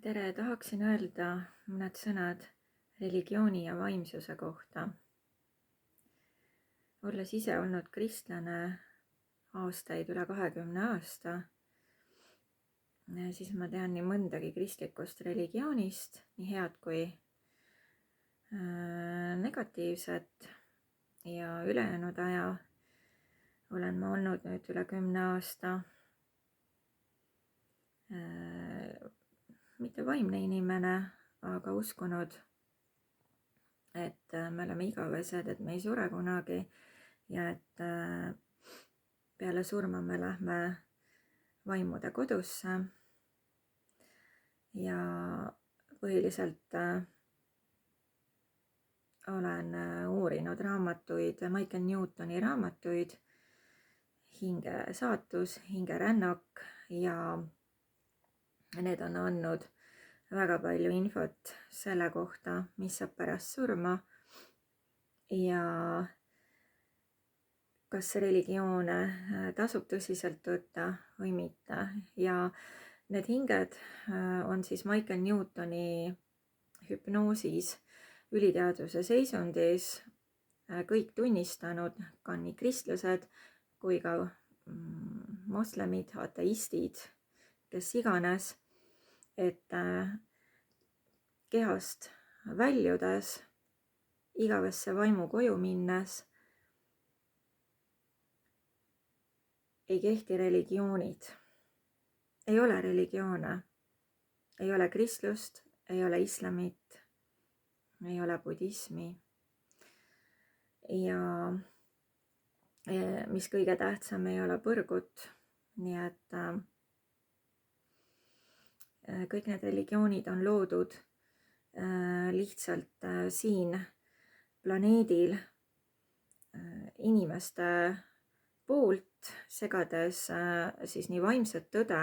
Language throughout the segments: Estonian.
tere, tahaksin öelda mõned sõnad religiooni ja vaimsuse kohta. Olles ise olnud kristlane aastaid, üle 20 aasta, siis ma tean nii mõndagi kristlikust religioonist, nii head kui negatiivset, ja ülejäänud aja olen ma olnud nüüd üle 10 aasta mitte vaimne inimene, aga uskunud, et me oleme igavesed, et me ei sure kunagi ja et peale surma me lähme vaimude kodusse. Ja põhiliselt olen uurinud raamatuid, Michael Newtoni raamatuid, Hinge saatus, hingerännak, ja need on andnud väga palju infot selle kohta, mis saab pärast surma ja kas religioone tasub tõsiselt võtta või mitte. Ja need hinged on siis Michael Newtoni hüpnoosis, üliteadvuse seisundis, kõik tunnistanud, ka nii kristlased kui ka moslemid, ateistid, kes iganes, et kehast väljudes, igavesse vaimukoju minnes ei kehti religioonid. Ei ole religioone. Ei ole kristlust, ei ole islamit, ei ole budismi. Ja mis kõige tähtsam, ei ole põrgut. Nii et kõik need religioonid on loodud lihtsalt siin planeedil inimeste poolt, segades siis nii vaimset tõde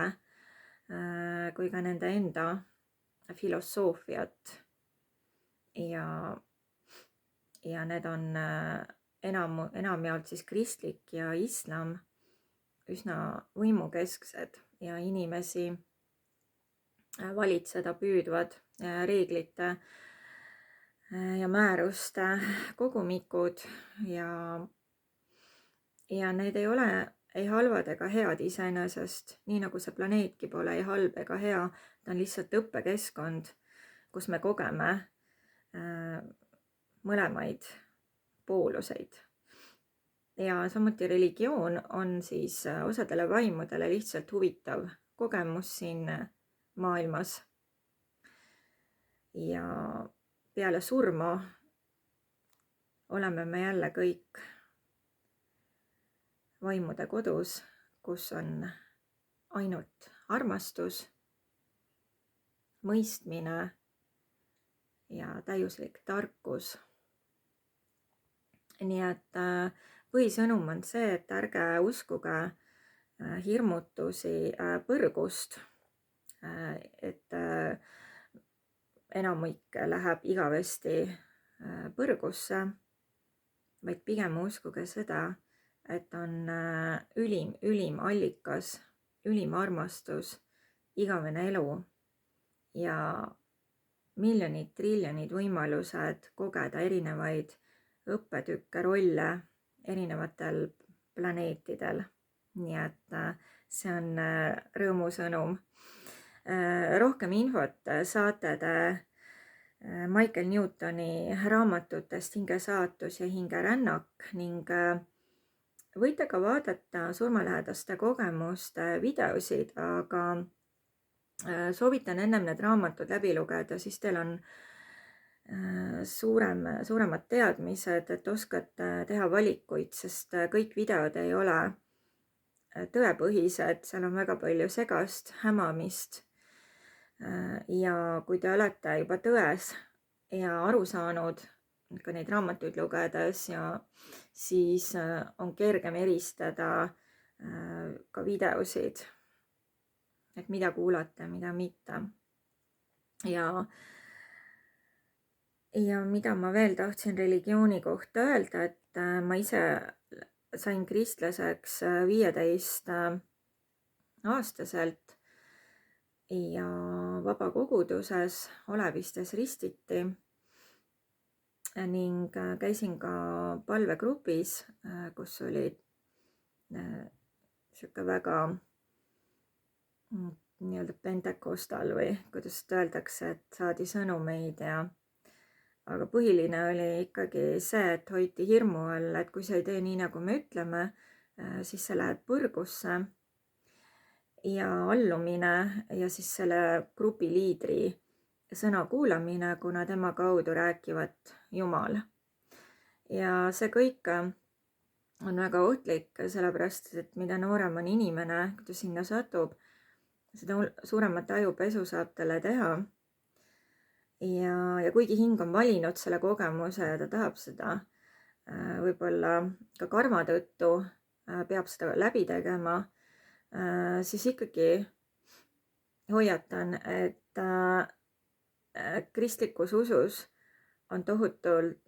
kui ka nende enda filosoofiat. Ja need on enamjaolt siis kristlik ja islam üsna võimukesksed ja inimesi valitseda püüdvad reeglite ja määruste kogumikud ja need ei ole ei halvad ega head iseenesest, nii nagu see planeetki pole ei halb ega hea, ta on lihtsalt õppekeskkond, kus me kogeme mõlemaid pooluseid. Ja samuti religioon on siis osadele vaimudele lihtsalt huvitav kogemus siin maailmas. Ja peale surma oleme me jälle kõik vaimude kodus, kus on ainult armastus, mõistmine ja täiuslik tarkus. Nii et põhisõnum on see, et ärge uskuge hirmutusi põrgust, et enamik läheb igavesti põrgusse, vaid pigem uskuge seda, et on ülim allikas, ülim armastus, igavene elu ja miljonid, triljonid võimalused kogeda erinevaid õppetükke, rolle erinevatel planeetidel. Nii et see on rõõmusõnum. Rohkem infot saate te Michael Newtoni raamatutest Hinge saatus ja hingerännak ning võite ka vaadata surmalähedaste kogemuste videosid, aga soovitan ennem need raamatud läbi lugeda, siis teil on suuremad teadmised, et oskate teha valikuid, sest kõik videod ei ole tõepõhised, seal on väga palju segast, hämamist. Ja kui te olete juba tões ja aru saanud ka neid raamatuid lugedes, ja siis on kergem eristada ka videosid, et mida kuulata, mida mitte. Ja mida ma veel tahtsin religiooni kohta öelda, et ma ise sain kristlaseks 15 aastaselt ja vabakoguduses Olevistes ristiti ning käisin ka palvegrupis, kus olid sihuke väga nii-öelda pentekostal või kuidas öeldakse, et saadi sõnumeid aga põhiline oli ikkagi see, et hoiti hirmu all, et kui sa ei tee nii, nagu me ütleme, siis sa lähed põrgusse ja allumine ja siis selle grupi liidri sõna kuulamine, kuna tema kaudu rääkivat Jumal. Ja see kõik on väga ohtlik, sellepärast et mida noorem on inimene, kui ta sinna satub, seda suuremat ajupesu saab talle teha. Ja kuigi hing on valinud selle kogemuse ja ta tahab seda võib-olla ka karma tõttu, peab seda läbi tegema, siis ikkagi hoiatan, et kristlikus usus on tohutult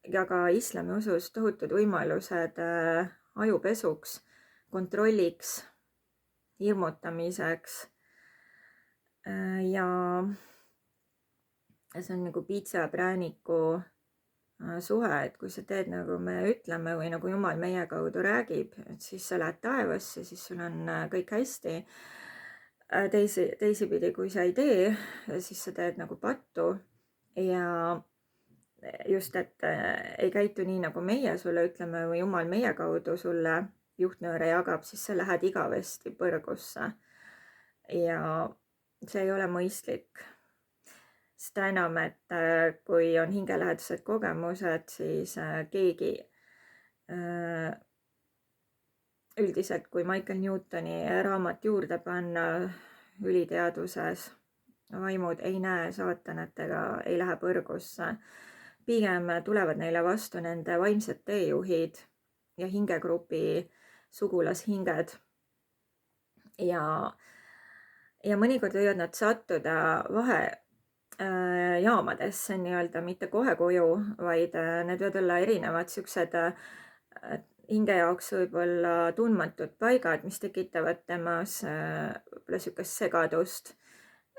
ja ka islami usus tohutud võimalused ajupesuks, kontrolliks, hirmutamiseks ja see on nagu piitsa ja prääniku suhe, et kui sa teed, nagu me ütleme või nagu Jumal meie kaudu räägib, et siis sa lähed taevasse, siis sul on kõik hästi. Teisipidi, kui sa ei tee, siis sa teed nagu pattu ja just, et ei käitu nii, nagu meie sulle ütleme või Jumal meie kaudu sulle juhtnööre jagab, siis sa lähed igavesti põrgusse. Ja see ei ole mõistlik. Seda enam, et kui on hingelähedased kogemused, siis keegi üldiselt, kui Michael Newtoni raamat juurde panna üliteaduses, vaimud ei näe saatanat ega ei lähe põrgusse. Pigem tulevad neile vastu nende vaimsed teejuhid ja hingegrupi sugulashinged. Ja mõnikord võivad nad sattuda vahejaamadesse nii-öelda, mitte kohe koju, vaid need võivad olla erinevad siuksed hinge jaoks võib-olla tundmatud paigad, mis tekitavad temas võib-olla siukest segadust.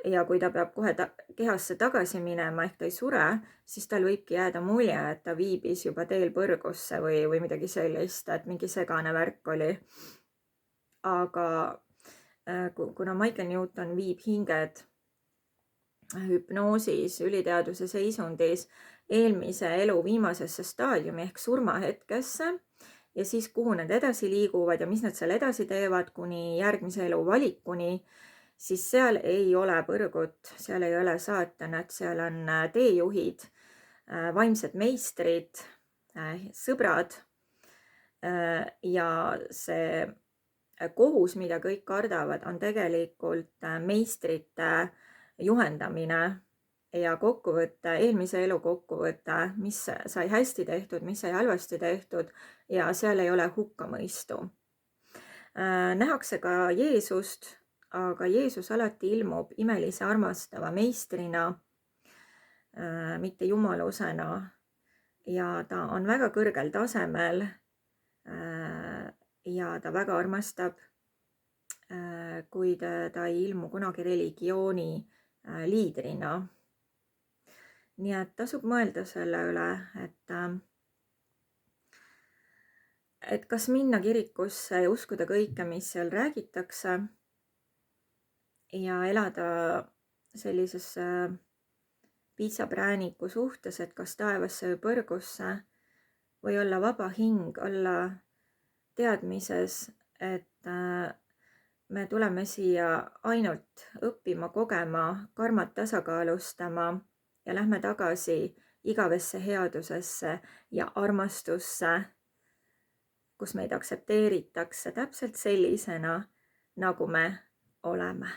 Ja kui ta peab kohe kehasse tagasi minema, ehk ta ei sure, siis tal võibki jääda mulje, et ta viibis juba teel põrgusse või midagi sellist, et mingi segane värk oli. Aga kuna Michael Newton viib hinged hüpnoosis, üliteaduse seisundis eelmise elu viimasesse staadiumi ehk surmahetkesse ja siis kuhu nad edasi liiguvad ja mis nad seal edasi teevad kuni järgmise elu valikuni, siis seal ei ole põrgut, seal ei ole saatanat, seal on teejuhid, vaimsed meistrid, sõbrad ja see kohus, mida kõik kardavad, on tegelikult meistrite juhendamine ja kokkuvõte, eelmise elu kokkuvõte, mis sai hästi tehtud, mis sai halvasti tehtud ja seal ei ole hukkamõistu. Nähakse ka Jeesust, aga Jeesus alati ilmub imelise armastava meistrina, mitte jumalusena ja ta on väga kõrgel tasemel ja ta väga armastab, kuid ta ei ilmu kunagi religiooni liidrina. Nii et tasub mõelda selle üle, et kas minna kirikusse ja uskuda kõike, mis seal räägitakse ja elada sellises piitsaprääniku suhtes, et kas taevasse või põrgusse või olla vaba hing, olla teadmises, et me tuleme siia ainult õppima, kogema, karmat tasakaalustama ja lähme tagasi igavesse headusesse ja armastusse, kus meid aktsepteeritakse täpselt sellisena, nagu me oleme.